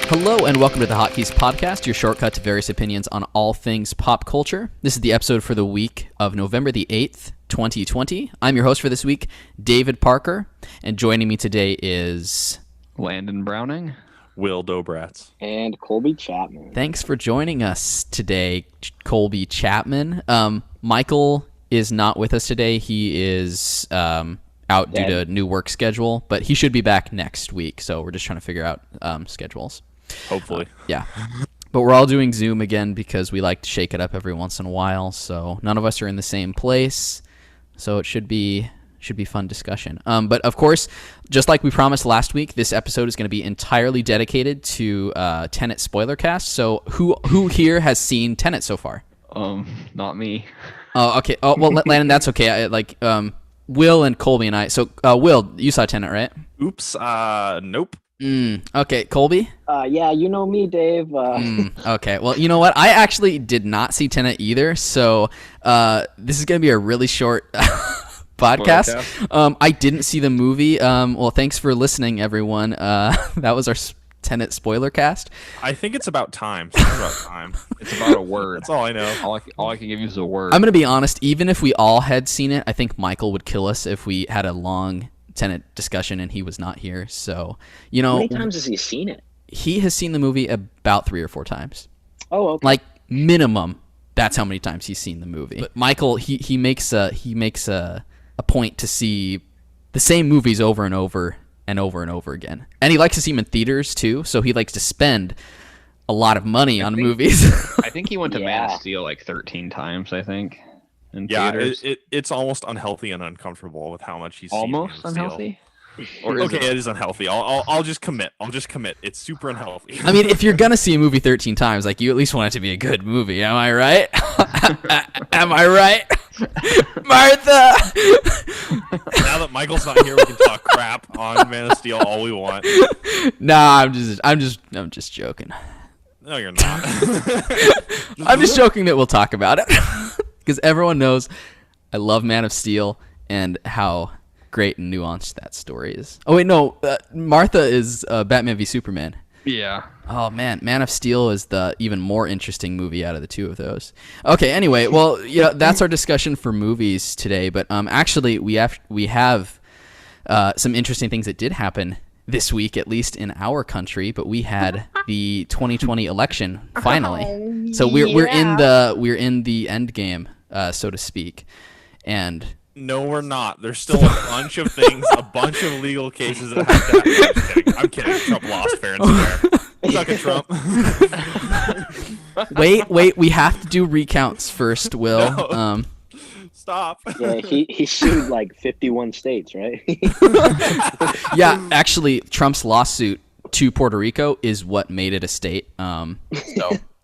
Hello and welcome to the Hotkeys podcast, your shortcut to various opinions on all things pop culture. This is the episode for the week of November the 8th, 2020. I'm your host for this week, David Parker, and joining me today is... Landon Browning. Wil Dobratz. And Colby Chapman. Thanks for joining us today, Colby Chapman. Michael is not with us today. He is out due to new work schedule, but he should be back next week, so we're just trying to figure out schedules. Hopefully. Yeah. But we're all doing Zoom again because we like to shake it up every once in a while, so none of us are in the same place, so it should be fun discussion. But of course, just like we promised last week, this episode is going to be entirely dedicated to Tenet spoilercast. So who here has seen Tenet so far? Not me. Oh, okay. Oh, well, Landon, that's okay. Will and Colby and I. So, Will, you saw Tenet, right? Oops. Nope. Okay, Colby? Yeah, you know me, Dave. Okay, well, you know what? I actually did not see Tenet either, so this is going to be a really short podcast. I didn't see the movie. Well, thanks for listening, everyone. That was our Tenet spoiler cast. I think it's about time. It's about time. It's about a word. That's all I know. All I can give you is a word. I'm going to be honest. Even if we all had seen it, I think Michael would kill us if we had a long Tenet discussion and he was not here. So, you know, How many times has he seen it? He has seen the movie about 3 or 4 times. Oh, okay. Like minimum. That's how many times he's seen the movie. But Michael, he makes a point to see the same movies over and over and over and over again. And he likes to see them in theaters too, so he likes to spend a lot of money on movies. I think he went to Man of Steel like 13 times, I think. Yeah, it's almost unhealthy and uncomfortable with how much he's almost unhealthy. Or okay, it is unhealthy. I'll just commit. It's super unhealthy. I mean, if you're gonna see a movie 13 times, like you at least want it to be a good movie. Am I right? Am I right, Martha? Now that Michael's not here, we can talk crap on Man of Steel all we want. Nah, I'm just joking. No, you're not. I'm just joking that we'll talk about it because everyone knows I love Man of Steel and how great and nuanced that story is. Oh wait, no, Martha is Batman v Superman. Yeah. Oh man, Man of Steel is the even more interesting movie out of the two of those. Okay, anyway, well, yeah, that's our discussion for movies today. But actually, we have some interesting things that did happen this week, at least in our country. But we had the 2020 election finally, so we're in the end game, so to speak, and. No, we're not. There's still a bunch of things, a bunch of legal cases that have to happen. I'm kidding. Trump lost fair and square. Suck it, Trump. Wait. We have to do recounts first, Will. No. Stop. Yeah, he sued like 51 states, right? Yeah, actually, Trump's lawsuit to Puerto Rico is what made it a state. So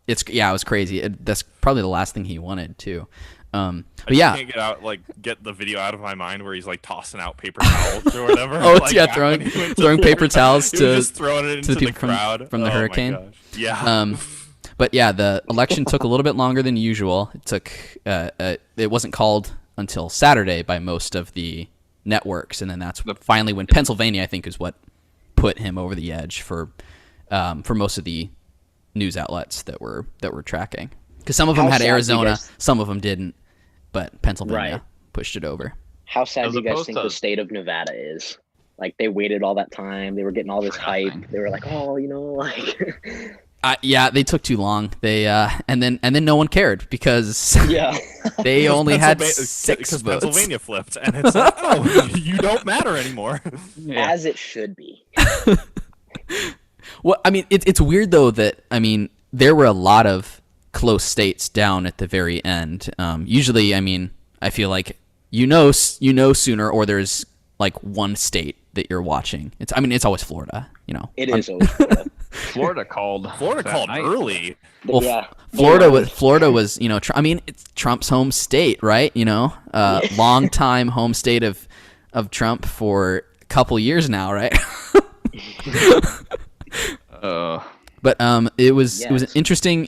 it was crazy. That's probably the last thing he wanted too. But yeah, can't get the video out of my mind where he's like tossing out paper towels or whatever. Throwing paper towels to the people crowd from the hurricane. Yeah. But yeah, the election took a little bit longer than usual. It took it wasn't called until Saturday by most of the networks, and then that's finally when Pennsylvania, I think, is what put him over the edge for most of the news outlets that were tracking. Because some of them had Arizona, some of them didn't. But Pennsylvania pushed it over. How sad do you guys think the state of Nevada is? Like, they waited all that time. They were getting all this hype. They were like, oh, yeah, they took too long. They and then no one cared because they only had 6 votes. Pennsylvania flipped, and it's like, oh, you don't matter anymore. Yeah. As it should be. Well, I mean, it's weird, though, that, I mean, there were a lot of close states down at the very end. Usually, I mean, I feel like you know sooner, or there's like one state that you're watching. It's always Florida. It is always Florida. Florida called early. Well, yeah. Florida was I mean, it's Trump's home state, right? Long time home state of Trump for a couple years now, right? But it was an interesting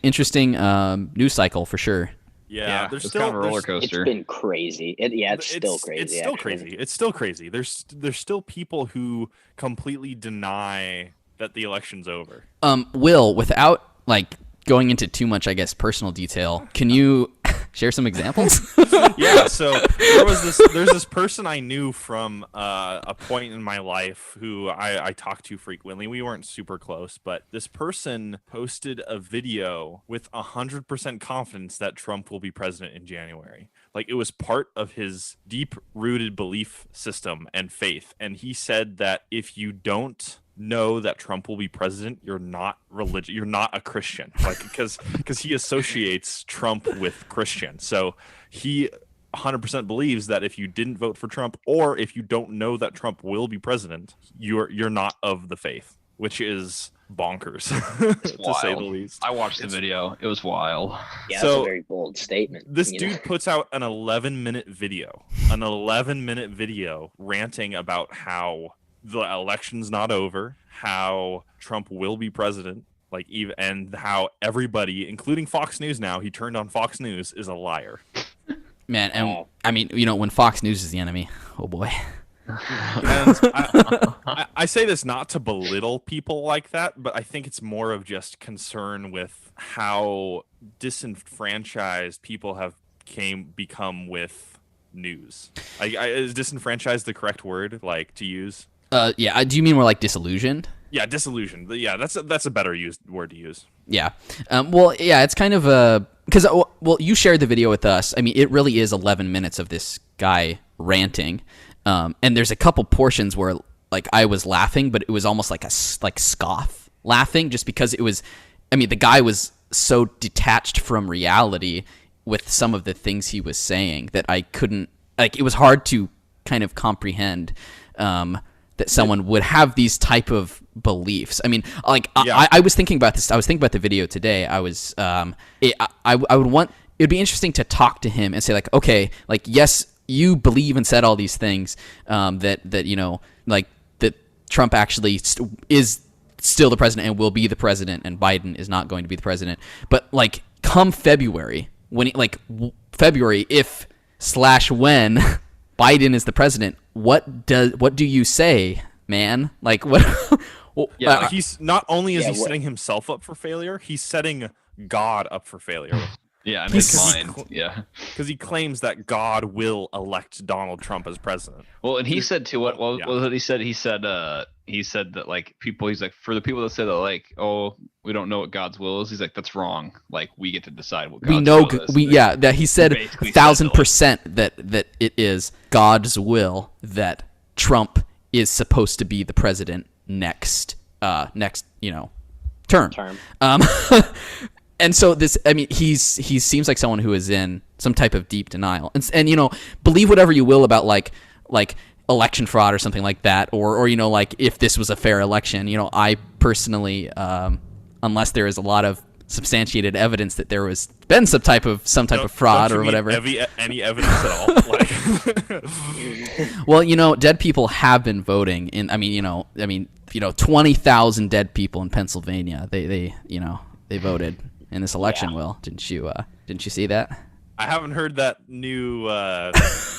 news cycle for sure. Yeah, there's still kind of a roller coaster. It's been crazy. It's still crazy. It's still crazy. It's still crazy. There's still people who completely deny that the election's over. Will, without like going into too much, I guess, personal detail, can you share some examples? Yeah, so there's this person I knew from a point in my life who I talked to frequently. We weren't super close, but this person posted a video with 100% confidence that Trump will be president in January. Like, it was part of his deep-rooted belief system and faith. And he said that if you don't know that Trump will be president, you're not religious. You're not a Christian, like because he associates Trump with Christian. So he 100% believes that if you didn't vote for Trump, or if you don't know that Trump will be president, you're not of the faith, which is bonkers to say the least. I watched the video. It was wild. Yeah, So, that's a very bold statement. This dude puts out an 11-minute video, ranting about how the election's not over, how Trump will be president, and how everybody, including Fox News now, he turned on Fox News, is a liar. Man, and I mean, when Fox News is the enemy, oh boy. And I say this not to belittle people like that, but I think it's more of just concern with how disenfranchised people have become with news. Is disenfranchised the correct word, to use? Yeah. Do you mean more like disillusioned? Yeah, disillusioned. Yeah, that's a better word to use. Yeah. Well, yeah, it's kind of because you shared the video with us. I mean, it really is 11 minutes of this guy ranting, and there's a couple portions where I was laughing, but it was almost like a scoff laughing, just because it was. I mean, the guy was so detached from reality with some of the things he was saying that I couldn't. It was hard to kind of comprehend. That someone would have these type of beliefs. I mean, I was thinking about this. I was thinking about the video today. I was, I would want. It would be interesting to talk to him and say, okay, yes, you believe and said all these things, that that Trump actually is still the president and will be the president, and Biden is not going to be the president. But come February, when February, if/when Biden is the president, what do you say, man? What? Yeah, he's not only is he setting himself up for failure, he's setting God up for failure. Yeah, in his mind. Yeah, because he claims that God will elect Donald Trump as president. Well, and he said too. What was it he said? He said that people. He's for the people that say that oh, we don't know what God's will is. He's that's wrong. We get to decide what God's will is. That he said 1,000% that it is God's will that Trump is supposed to be the president next term. And so this, I mean, he seems like someone who is in some type of deep denial, and believe whatever you will about like election fraud or something like that, or if this was a fair election. I personally, unless there is a lot of substantiated evidence that there was been some type of fraud or whatever. Any evidence at all? Well, dead people have been voting in. 20,000 dead people in Pennsylvania. They voted in this election. Yeah. Will, didn't you see that? I haven't heard that new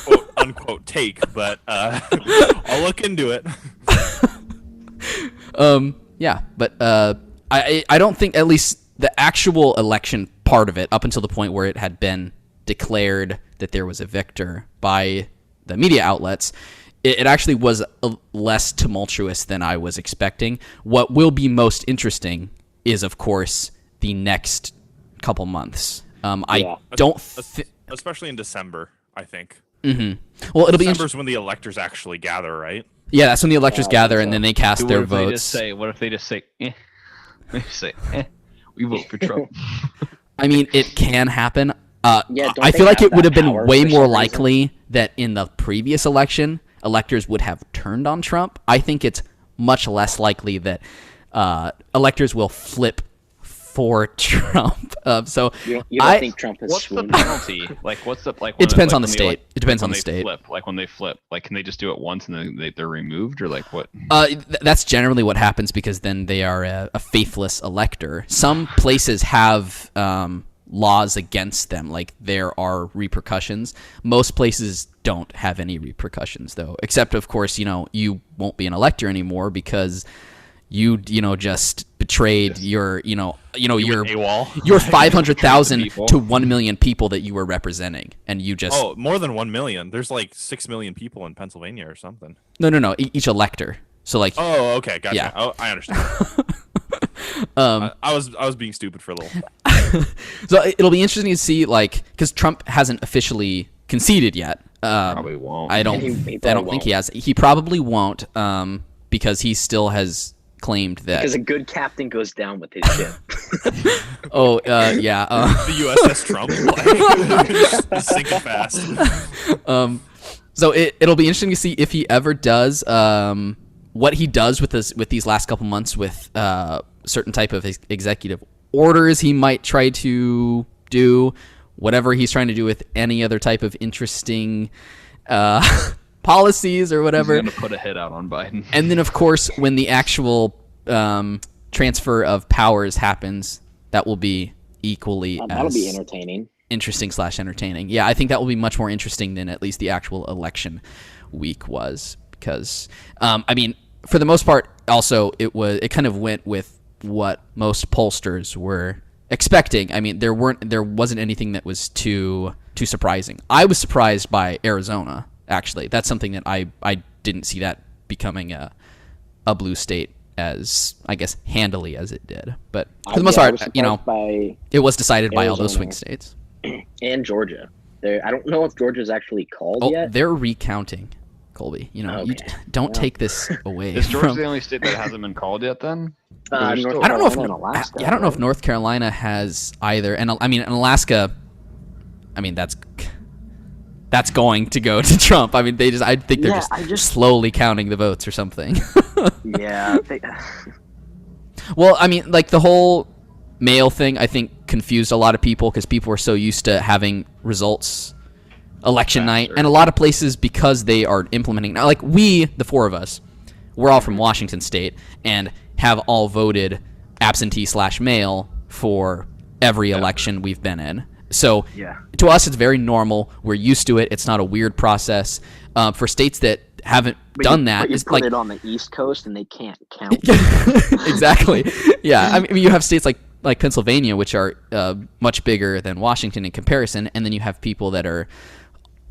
quote unquote take, but I'll look into it. Yeah, but I don't think, at least the actual election part of it, up until the point where it had been declared that there was a victor by the media outlets, it actually was less tumultuous than I was expecting. What will be most interesting is, of course, the next couple months. Especially in December, I think. Mm-hmm. Well, it'll December's when the electors actually gather, right? Yeah, that's when the electors gather, and then they cast their votes. What if they just say, we vote for Trump? I mean, it can happen. I feel like it would have been way more likely that in the previous election, electors would have turned on Trump. I think it's much less likely that electors will flip for Trump. So you don't think Trump has What's the penalty? What's the It depends on the state. It depends on the state. When they flip, can they just do it once and then they're removed, or what? That's generally what happens, because then they are a faithless elector. Some places have laws against them, there are repercussions. Most places don't have any repercussions, though, except of course you won't be an elector anymore, because just betrayed your your AWOL. your 500,000 to 1 million people that you were representing, and you just more than 1 million. There's like 6 million people in Pennsylvania or something. No, each elector. So like okay, gotcha. Yeah. Oh, I understand. I was being stupid for a little. So it'll be interesting to see, like, because Trump hasn't officially conceded yet. Probably won't. I don't think he has. He probably won't, because he still has claimed that because a good captain goes down with his ship. Yeah. The USS Trump, just sinking fast. So it'll be interesting to see if he ever does what he does with these last couple months with certain type of executive orders he might try to do, whatever he's trying to do with any other type of interesting policies or whatever. He's going to put a hit out on Biden. And then, of course, when the actual transfer of powers happens, that will be equally that'll be entertaining. Interesting/entertaining. Yeah, I think that will be much more interesting than at least the actual election week was, because I mean, for the most part, also it kind of went with what most pollsters were expecting. I mean, there wasn't anything that was too surprising. I was surprised by Arizona, actually. That's something that I didn't see that becoming a blue state as, I guess, handily as it did. But for the most part, it was decided by all those swing states. And Georgia. I don't know if Georgia's actually called yet. They're recounting, Colby. You don't take this away. Is Georgia the only state that hasn't been called yet then? I don't know if Alaska, I don't know if North Carolina has either. And I mean, in Alaska, I mean, that's going to go to Trump. I mean, I think they're just slowly counting the votes or something. Yeah. Well, I mean, like the whole mail thing, I think confused a lot of people because people were so used to having results election night, and a lot of places, because they are implementing now, like the four of us, we're all from Washington State and have all voted absentee/mail for every election we've been in. So to us, it's very normal. We're used to it. It's not a weird process. For states that haven't done that, it's like it on the East Coast and they can't count. Exactly. Yeah. I mean, you have states like Pennsylvania, which are much bigger than Washington in comparison, and then you have people that are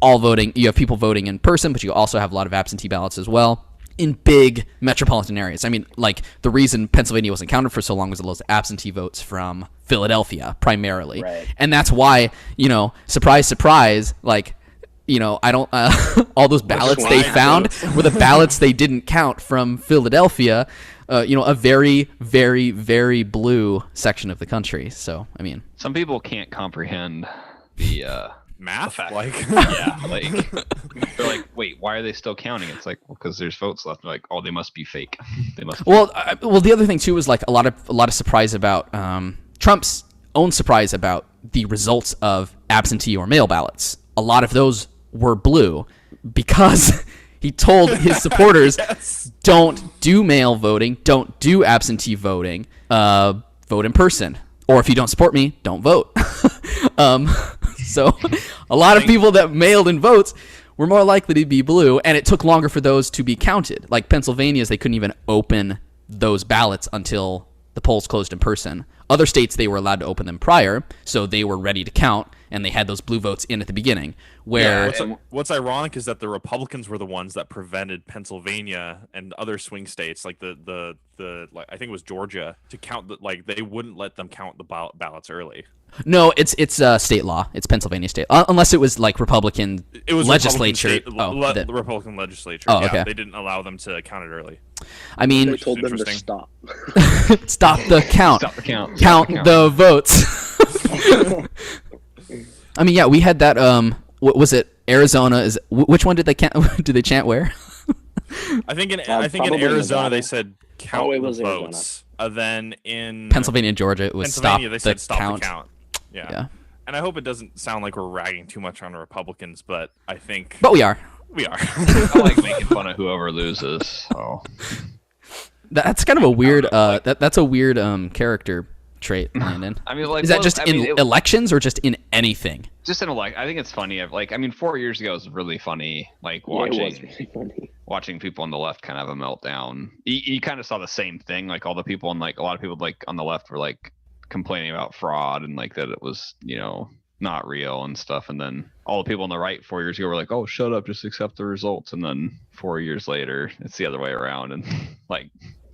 all voting. You have people voting in person, but you also have a lot of absentee ballots as well in big metropolitan areas. I mean, like the reason Pennsylvania wasn't counted for so long was those absentee votes from Philadelphia primarily. Right. And that's why, surprise, surprise, like, I don't, all those ballots they found were the ballots they didn't count from Philadelphia, a very, very, very blue section of the country. So, I mean, some people can't comprehend the, math, they're like, wait, why are they still counting? It's like, well, because there's votes left. They're like, oh, they must be fake. They must. Well, the other thing too was like a lot of surprise about Trump's own surprise about the results of absentee or mail ballots. A lot of those were blue because he told his supporters, don't do mail voting, don't do absentee voting, vote in person, or if you don't support me, don't vote. So a lot of people that mailed in votes were more likely to be blue, and it took longer for those to be counted. Like Pennsylvania's, they couldn't even open those ballots until the polls closed in person. Other states, they were allowed to open them prior, so they were ready to count, and they had those blue votes in at the beginning. What's ironic is that the Republicans were the ones that prevented Pennsylvania and other swing states, like the I think it was Georgia, to count they wouldn't let them count the ballots early. No, it's state law. It's Pennsylvania state, unless it was like Republican legislature. The Republican legislature. Oh, okay. They didn't allow them to count it early. I mean, they told them to stop. Stop the count. Stop the count. Count the votes. I mean, yeah, we had that. What was it? Arizona is. Which one did they count? Did they chant where? I think in Arizona they said count the votes. Arizona. Then in Pennsylvania and Georgia, it was stop the count. Yeah. And I hope it doesn't sound like we're ragging too much on the Republicans, but I think. But we are. We are. I like making fun of whoever loses. So. That's kind of a weird. That's a weird character trait, Landon? I mean, like, is that just in elections or just in anything? Just in I think it's funny. Like, I mean, 4 years ago was really funny. Like watching people on the left kind of have a meltdown. You kind of saw the same thing. Like all the people on like a lot of people like on the left were like complaining about fraud and like that it was not real and stuff. And then all the people on the right 4 years ago were like, oh, shut up, just accept the results. And then 4 years later, it's the other way around. And like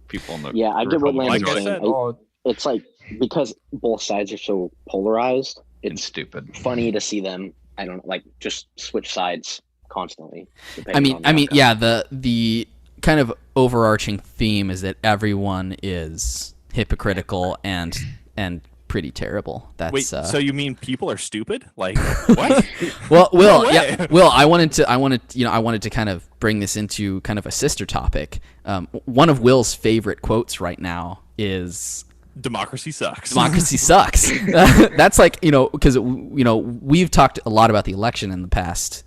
people on the I get what Landon's like saying. It's like because both sides are so polarized, it's stupid. Funny to see them. I don't like just switch sides constantly. I mean, yeah. The kind of overarching theme is that everyone is hypocritical and pretty terrible. That's wait. So you mean people are stupid? Like what? Well, Will, Will, I wanted to kind of bring this into kind of a sister topic. One of Will's favorite quotes right now is democracy sucks. Democracy sucks. That's like, because we've talked a lot about the election in the past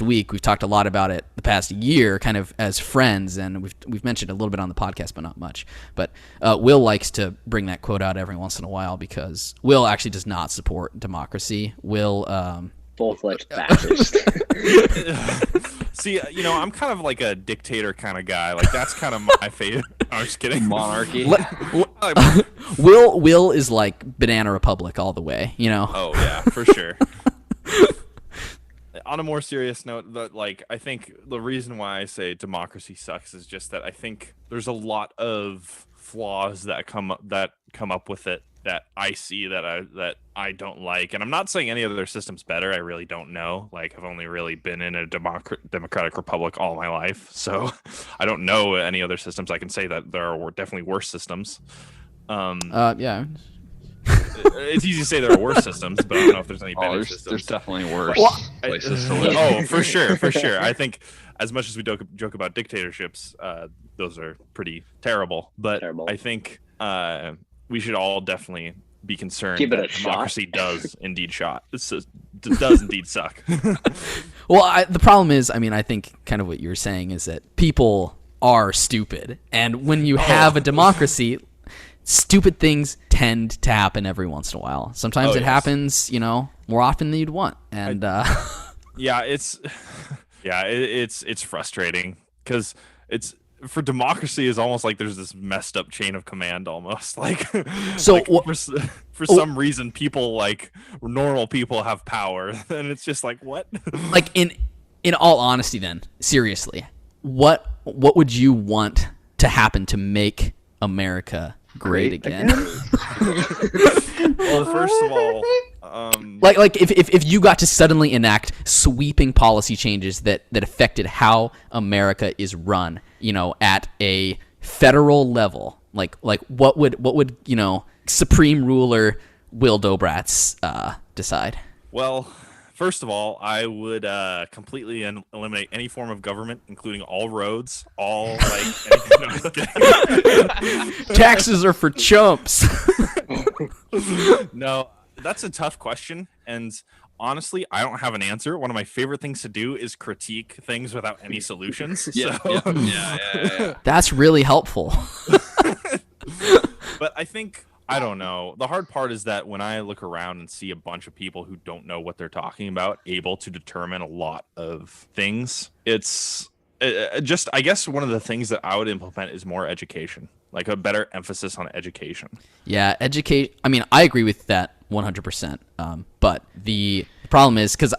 week. We've talked a lot about it the past year, kind of as friends, and we've mentioned a little bit on the podcast, but not much. But Will likes to bring that quote out every once in a while because Will actually does not support democracy. Will full-fledged fascist. See, I'm kind of like a dictator kind of guy. Like that's kind of my favorite. I'm just kidding. Monarchy. Will is like Banana Republic all the way. Oh yeah, for sure. On a more serious note, I think the reason why I say democracy sucks is just that I think there's a lot of flaws that come up with it that I see that I don't like. And I'm not saying any other system's better. I really don't know. Like I've only really been in a democratic republic all my life, so I don't know any other systems. I can say that there are definitely worse systems. Yeah. It's easy to say there are worse systems, but I don't know if there's any better systems. There's definitely worse places to live. Oh, for sure. I think as much as we joke about dictatorships, those are pretty terrible. But I think we should all definitely be concerned that democracy does indeed does indeed suck. Well, the problem is, I think kind of what you're saying is that people are stupid, and when you have a democracy, stupid things tend to happen every once in a while. Sometimes it happens, more often than you'd want, and it's frustrating because it's. For democracy is almost like there's this messed up chain of command almost like so like for some reason people like normal people have power and it's just like what like in all honesty then seriously what would you want to happen to make America great again? Well, first of all, like if you got to suddenly enact sweeping policy changes that affected how America is run, at a federal level, like what would Supreme Ruler Wil Dobratz decide? Well, first of all, I would completely eliminate any form of government, including all roads, all taxes are for chumps. No, that's a tough question, and honestly, I don't have an answer. One of my favorite things to do is critique things without any solutions. Yeah. That's really helpful. But I think, I don't know. The hard part is that when I look around and see a bunch of people who don't know what they're talking about able to determine a lot of things, it's just, I guess one of the things that I would implement is more education, like a better emphasis on education. Yeah, I agree with that 100%. But the problem is because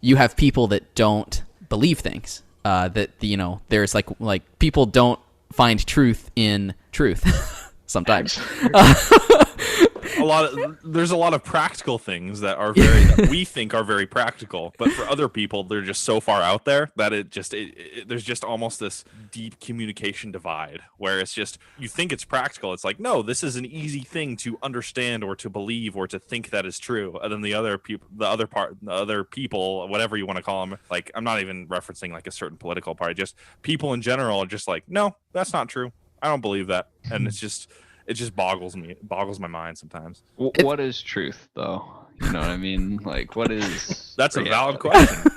you have people that don't believe things. There's like people don't find truth in truth sometimes. There's a lot of practical things that are that we think are very practical, but for other people they're just so far out there that there's just almost this deep communication divide where it's just you think it's practical, it's like no, this is an easy thing to understand or to believe or to think that is true, and then the other people, whatever you want to call them, like I'm not even referencing like a certain political party, just people in general are just like no, that's not true, I don't believe that, and it just boggles my mind sometimes. What is truth, though? You know what I mean? Like, what is? That's a valid question.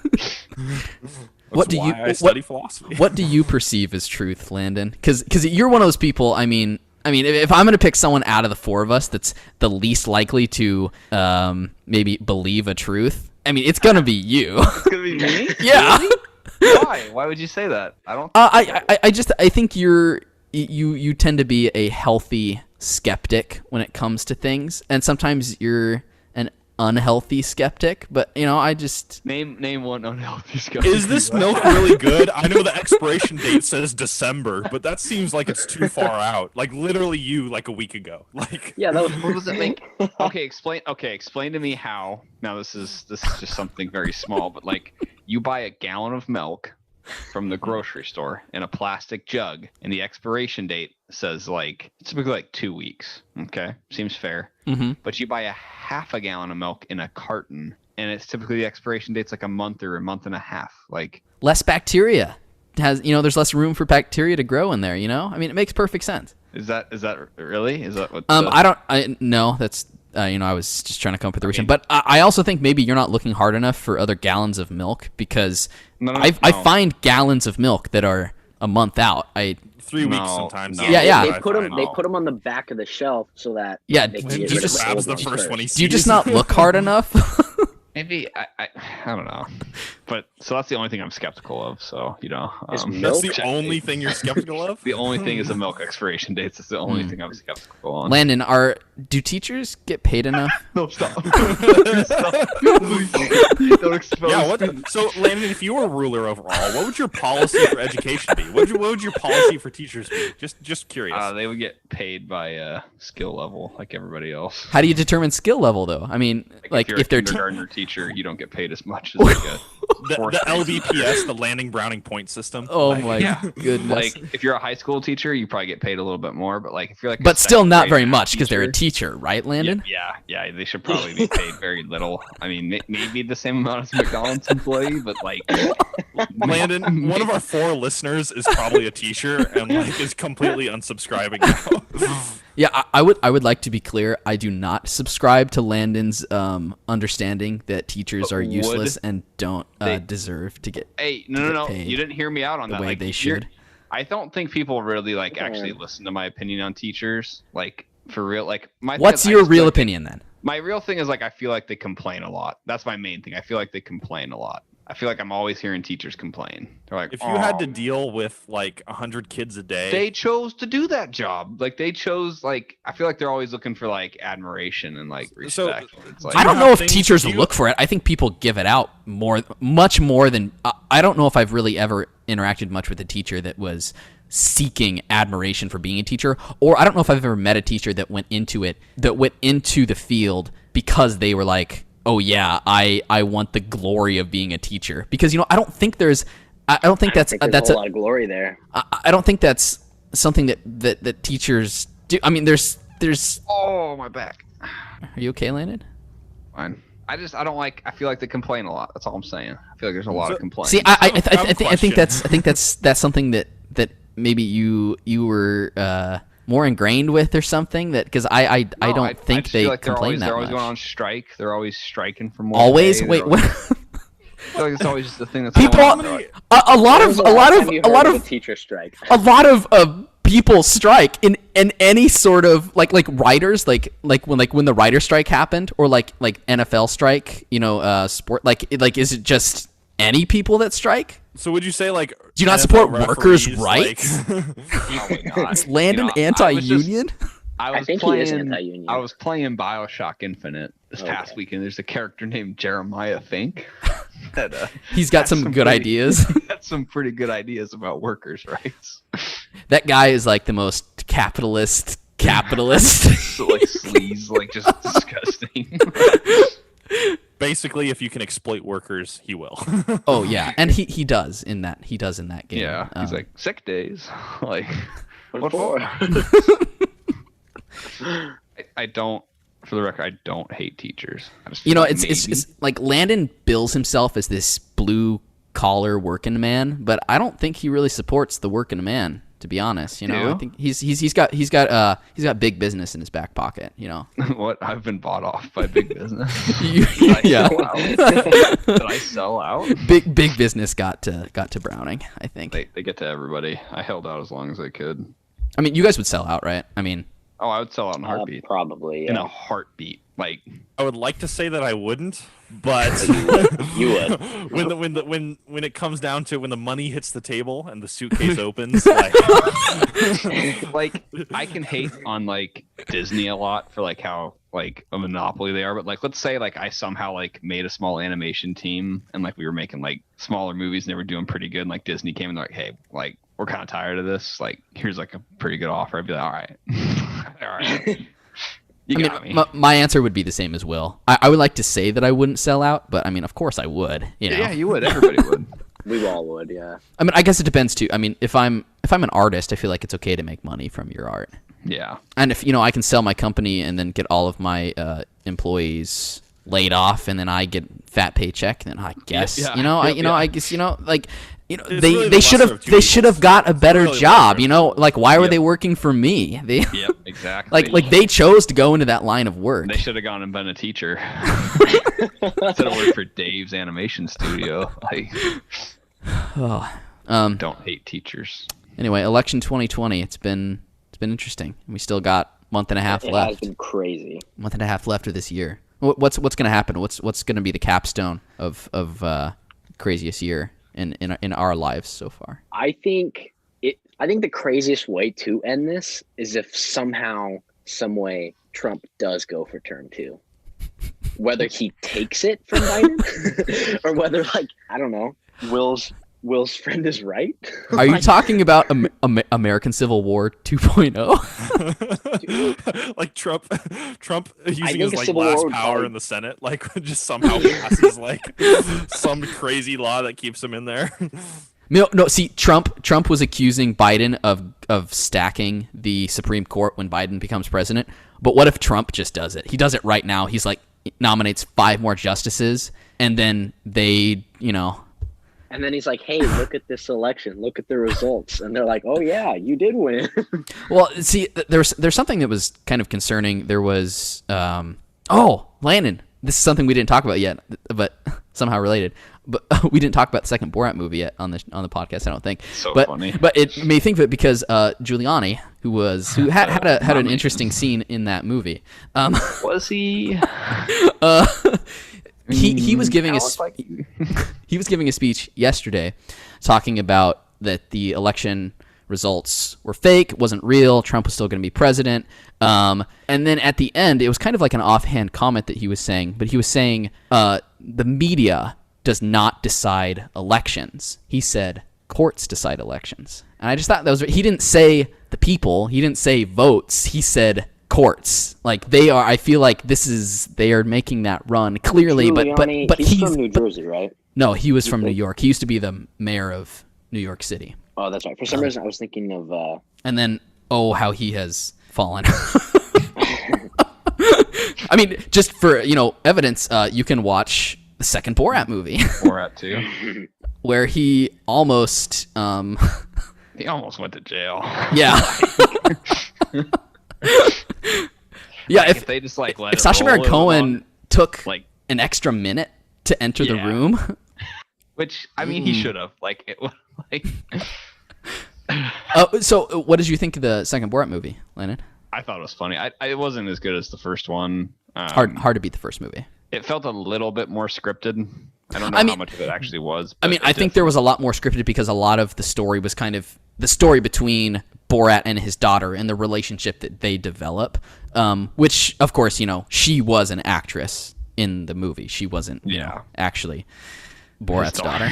I study philosophy. What do you perceive as truth, Landon? Because you're one of those people. I mean, I mean, if I'm going to pick someone out of the four of us that's the least likely to maybe believe a truth, I mean, it's going to be you. It's gonna be me. Yeah. Really? Why? Why would you say that? I don't. I think you tend to be a healthy skeptic when it comes to things, and sometimes you're an unhealthy skeptic. But I just name one unhealthy skeptic. Is this milk really good? I know the expiration date says December, but that seems like it's too far out. Like literally you like a week ago. Like Yeah, that was. What does it make? Okay, explain to me how. Now this is just something very small, but like you buy a gallon of milk from the grocery store in a plastic jug, and the expiration date says like typically like 2 weeks. Okay, seems fair. Mm-hmm. But you buy a half a gallon of milk in a carton, and it's typically the expiration date's like a month or a month and a half. Like less bacteria there's less room for bacteria to grow in there. I mean, it makes perfect sense. Is that really? Is that what? No, that's I was just trying to come up with a reason, but I also think maybe you're not looking hard enough for other gallons of milk, because I find gallons of milk that are a month out. 3 weeks sometimes. No. Yeah. They put them on the back of the shelf so that. Yeah, they can do get you rid of just the grabs old the ones first one he Do you just sees? not look hard enough? Maybe I don't know, but so that's the only thing I'm skeptical of. So Is That's milk? the only thing you're skeptical of? the only thing is the milk expiration dates. It's the only thing I'm skeptical on. Landon, do teachers get paid enough? No, stop. Stop. Don't expose. Yeah, so Landon, if you were ruler overall, what would your policy for education be? What would your policy for teachers be? Just curious. They would get paid by skill level like everybody else. How do you determine skill level, though? I mean, like if, if they're you're a kindergartner teacher, you don't get paid as much as like a the fourth grade LBPS, the Landon Browning point system. oh my yeah. goodness. Like if you're a high school teacher, you probably get paid a little bit more. But like if you're like, But still not very much, because they're a teacher, right, Landon? Yeah, they should probably be paid very little. I mean, maybe the same amount as a McDonald's employee, but like Landon, one of our 4 listeners is probably a teacher and like is completely unsubscribing now. Yeah, I would like to be clear. I do not subscribe to Landon's understanding that teachers are useless and don't deserve to get. Hey, no, paid you didn't hear me out on the that. way Like they should. I don't think people really like actually listen to my opinion on teachers. Like for real. Like my. What's your real opinion then? My real thing is like I feel like they complain a lot. That's my main thing. I feel like they complain a lot. I feel like I'm always hearing teachers complain. They're like, if you had to deal with like 100 kids a day, they chose to do that job. Like they chose like I feel like they're always looking for like admiration and like respect. It's like, I don't know if teachers look for it. I think people give it out much more than. I don't know if I've really ever interacted much with a teacher that was seeking admiration for being a teacher, or I don't know if I've ever met a teacher that went into the field because they were like, oh yeah, I want the glory of being a teacher, because I don't think there's a lot of glory there. I don't think that's something that teachers do. I mean, there's. oh, my back. Are you okay, Landon? Fine. I feel like they complain a lot. That's all I'm saying. I feel like there's a lot of complaints. See, I think that's something that maybe you were more ingrained with or something, that because I don't think they complain that much. They're always going on strike. They're always striking for more. Always? Pay. Wait, what? I feel like it's always just the thing that's People, going on. a lot of a teacher strike. A lot of people strike in any sort of like writers, like when the writer strike happened, or like NFL strike, sport, like is it just any people that strike? So would you say like, do you not support workers' like, rights? Probably not. Is Landon anti-union? I think he is anti-union. I was playing BioShock Infinite this past weekend. There's a character named Jeremiah Fink. He's got some good ideas. He's got some pretty good ideas about workers' rights. That guy is like the most capitalist. So, like sleaze, like just disgusting. Basically, if you can exploit workers, he will. Oh yeah, and he does in that game. Yeah, he's like sick days. Like What for? I don't. For the record, I don't hate teachers. It's like Landon bills himself as this blue collar working man, but I don't think he really supports the working man. To be honest, I think he's got big business in his back pocket. What? I've been bought off by big business. Yeah. Did I sell out? Big business got to Browning. I think they get to everybody. I held out as long as I could. I mean, you guys would sell out, right? I mean, Oh, I would sell out in a heartbeat. Probably, yeah. In a heartbeat. Like, I would like to say that I wouldn't, but You would. when it comes down to when the money hits the table and the suitcase opens, like, like I can hate on like Disney a lot for like how like a monopoly they are, but like let's say like I somehow like made a small animation team and like we were making like smaller movies and they were doing pretty good, and like Disney came and they're like, hey, like we're kind of tired of this, like here's like a pretty good offer. I'd be like, all right. All right. You got me. My answer would be the same as Will. I would like to say that I wouldn't sell out, but I mean, of course I would. You know? Yeah, you would. Everybody would. We all would, yeah. I mean, I guess it depends too. I mean, if I'm an artist, I feel like it's okay to make money from your art. Yeah. And if I can sell my company and then get all of my employees laid off, and then I get fat paycheck, then I guess I guess like. It's they should have got a better really job. Like why were they working for me? Yep, exactly. like they chose to go into that line of work. They should have gone and been a teacher instead of work for Dave's animation studio. Like, don't hate teachers. Anyway, election 2020. It's been interesting. We still got a month and a half left. It has been crazy. Month and a half left of this year. What's going to happen? What's going to be the capstone of craziest year in our lives so far? I think the craziest way to end this is if somehow, some way, Trump does go for term 2. Whether he takes it from Biden, or whether, like, I don't know, Will's friend is right. Are you talking about American Civil War 2.0? Like Trump using his like Civil last War power in the Senate, like just somehow passes like some crazy law that keeps him in there. No. See, Trump was accusing Biden of stacking the Supreme Court when Biden becomes president. But what if Trump just does it? He does it right now. He's like nominates 5 more justices, and then they, And then he's like, hey, look at this election. Look at the results. And they're like, oh, yeah, you did win. Well, see, there's something that was kind of concerning. There was, Landon. This is something we didn't talk about yet, but somehow related. But we didn't talk about the second Borat movie yet on the podcast, I don't think. So funny. But it made me think of it because Giuliani, who had an interesting scene in that movie. Was he? He was giving he was giving a speech yesterday talking about that the election results were fake, wasn't real, Trump was still going to be president. And then at the end, it was kind of like an offhand comment that he was saying, but he was saying the media does not decide elections. He said courts decide elections. And I just thought he didn't say the people, he didn't say votes, he said courts. Like I feel like they are making that run clearly. Giuliani, but he's from New Jersey, right? No, he was from New York. He used to be the mayor of New York City. Oh, that's right. For some reason I was thinking of and then how he has fallen. I mean, just for evidence, you can watch the second Borat movie. Borat 2. Where he almost he almost went to jail. Yeah. Yeah, if they just like let if Sacha Baron Cohen took like an extra minute to enter the room, which I mean he should have, like it was like. So what did you think of the second Borat movie, Landon? I thought it was funny. It wasn't as good as the first one. Hard to beat the first movie. It felt a little bit more scripted. I don't know how much of it actually was. I mean, I think there was a lot more scripted because a lot of the story was kind of the story between Borat and his daughter and the relationship that they develop, which, of course, she was an actress in the movie. She wasn't actually Borat's daughter.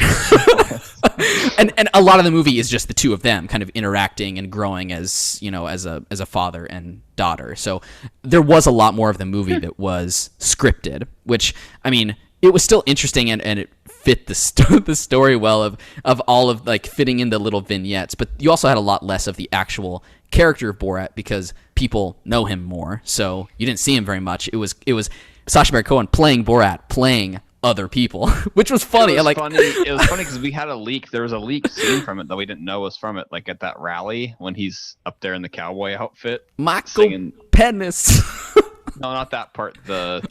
and a lot of the movie is just the two of them kind of interacting and growing as a father and daughter. So there was a lot more of the movie that was scripted, which, I mean, it was still interesting and it fit the story well of all of like fitting in the little vignettes. But you also had a lot less of the actual character of Borat because people know him more. So you didn't see him very much. It was Sacha Baron Cohen playing Borat, playing other people, which was funny. It was funny because we had a leak. There was a leak scene from it that we didn't know was from it, like at that rally when he's up there in the cowboy outfit. Michael Penis. No, not that part. When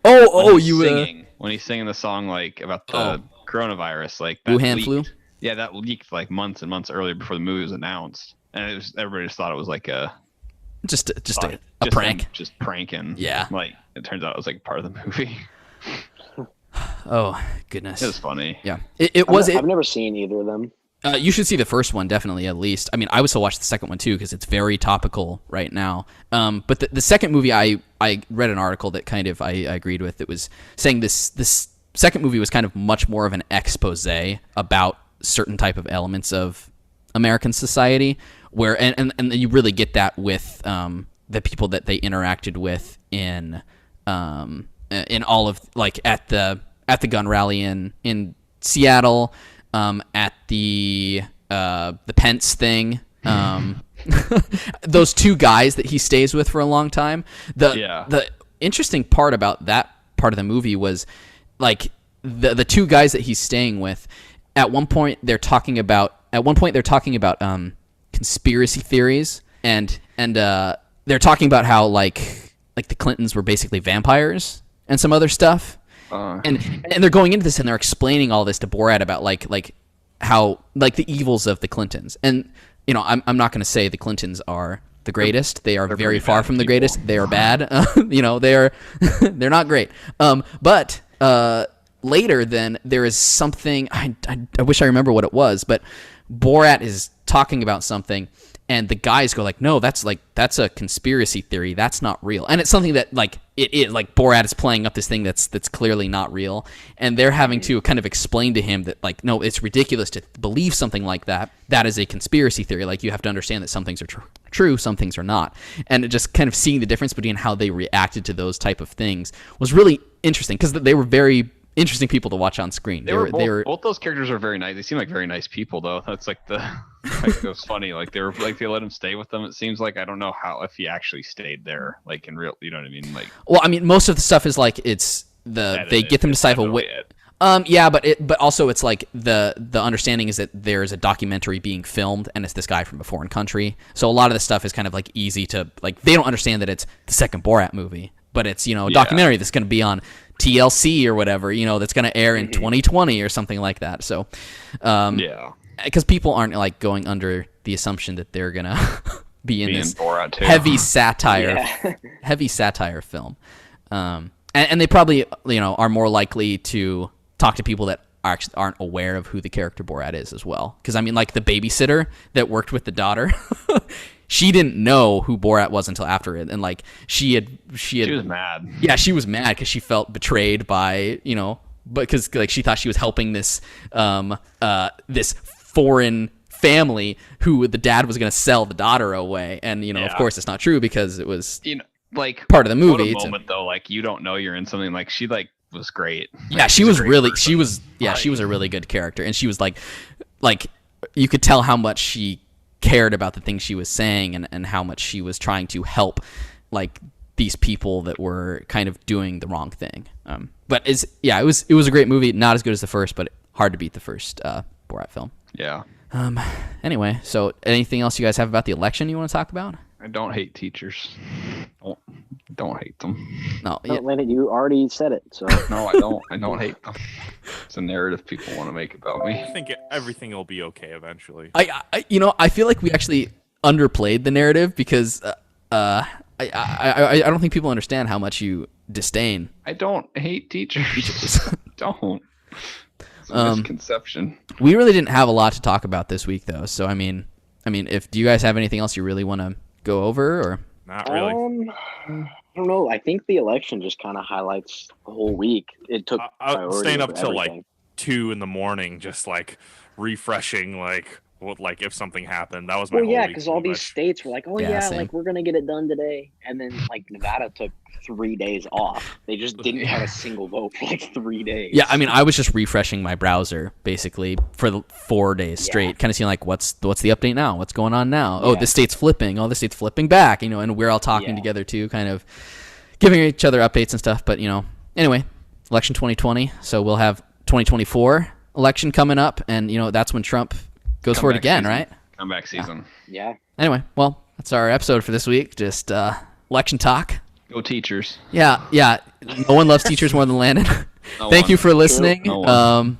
he's singing the song like about the coronavirus, like that Wuhan leaked. flu. Yeah, that leaked like months and months earlier before the movie was announced. and everybody just thought it was like a prank, just pranking. Yeah, like it turns out it was like part of the movie. Oh goodness, it was funny. Yeah, it was. I've never seen either of them. You should see the first one, definitely, at least. I mean, I would still watch the second one, too, because it's very topical right now. But the second movie, I read an article that kind of I agreed with. It was saying this second movie was kind of much more of an expose about certain type of elements of American society, where and you really get that with the people that they interacted with in all of, like, at the gun rally in Seattle, at the Pence thing, those two guys that he stays with for a long time. The interesting part about that part of the movie was, like, the two guys that he's staying with. At one point, they're talking about conspiracy theories, and they're talking about how like the Clintons were basically vampires and some other stuff. And they're going into this and they're explaining all this to Borat about like how, like, the evils of the Clintons. And you know, I'm not going to say the Clintons are the greatest. They are very far from the greatest. They are bad. You know, they're not great. But later, then there is something. I wish I remember what it was, but Borat is talking about something. And the guys go like, no, that's a conspiracy theory. That's not real. And it's something that, like, it is, like, Borat is playing up this thing that's clearly not real. And they're having to kind of explain to him that, like, no, it's ridiculous to believe something like that. That is a conspiracy theory. Like, you have to understand that some things are true, some things are not. And just kind of seeing the difference between how they reacted to those type of things was really interesting, because they were very interesting people to watch on screen. They were both those characters are very nice. They seem like very nice people, though. That's like it was funny. Like, they let him stay with them. It seems like, I don't know if he actually stayed there, like, in real. You know what I mean? Like, well, I mean, most of the stuff is like they get them to stifle away. Yeah, but also it's like the understanding is that there's a documentary being filmed, and it's this guy from a foreign country. So a lot of the stuff is kind of like easy to, like, they don't understand that it's the second Borat movie, but it's, you know, a documentary that's going to be on TLC or whatever, you know, that's going to air in 2020 or something like that. So, because people aren't, like, going under the assumption that they're going to be in this heavy satire film. And they probably, you know, are more likely to talk to people that actually aren't aware of who the character Borat is as well. Because, I mean, like, the babysitter that worked with the daughter, she didn't know who Borat was until after it, and, like, she was mad. Yeah, she was mad because she felt betrayed by, you know, because, like, she thought she was helping this this foreign family who the dad was going to sell the daughter away, and, you know, of course it's not true because it was, you know, like, part of the movie. What a moment, though, like, you don't know you're in something. Like, she, like, was great. Yeah, she was a really good character, and she was like you could tell how much she cared about the things she was saying, and how much she was trying to help, like, these people that were kind of doing the wrong thing. But it was a great movie. Not as good as the first, but hard to beat the first Borat film. Yeah. Anyway, so anything else you guys have about the election you want to talk about? I don't hate teachers. Don't hate them. No, Landon, you already said it. So no, I don't. I don't hate them. It's a narrative people want to make about me. I think everything will be okay eventually. I feel like we actually underplayed the narrative because I don't think people understand how much you disdain. I don't hate teachers. Don't. It's a misconception. We really didn't have a lot to talk about this week, though. So I mean, do you guys have anything else you really want to go over, or not really? I don't know. I think the election just kind of highlights the whole week. It took staying up till like 2 a.m, just like refreshing, like if something happened. That was my whole week. Because all these states were like, like, we're gonna get it done today, and then, like, Nevada took 3 days off. They just didn't have a single vote for like 3 days. Yeah, I mean, I was just refreshing my browser basically for the 4 days straight, kind of seeing like what's the update now, what's going on now. Oh, this state's flipping. Oh, this state's flipping back. You know, and we're all talking together too, kind of giving each other updates and stuff. But, you know, anyway, election 2020. So we'll have 2024 election coming up, and, you know, that's when Trump goes for it again, right? Comeback season. Yeah. Anyway, well, that's our episode for this week. Just election talk. Go teachers. Yeah. No one loves teachers more than Landon. Thank you for listening. No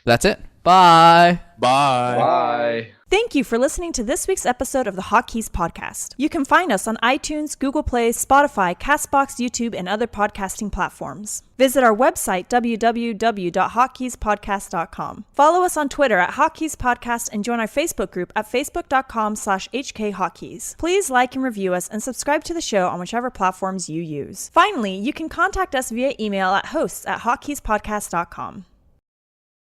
that's it. Bye. Bye. Bye. Bye. Thank you for listening to this week's episode of the Hotkeys podcast. You can find us on iTunes, Google Play, Spotify, Castbox, YouTube, and other podcasting platforms. Visit our website, www.hotkeyspodcast.com. Follow us on Twitter at Hotkeys Podcast and join our Facebook group at facebook.com/HKHotkeys. Please like and review us and subscribe to the show on whichever platforms you use. Finally, you can contact us via email at hosts@hotkeyspodcast.com.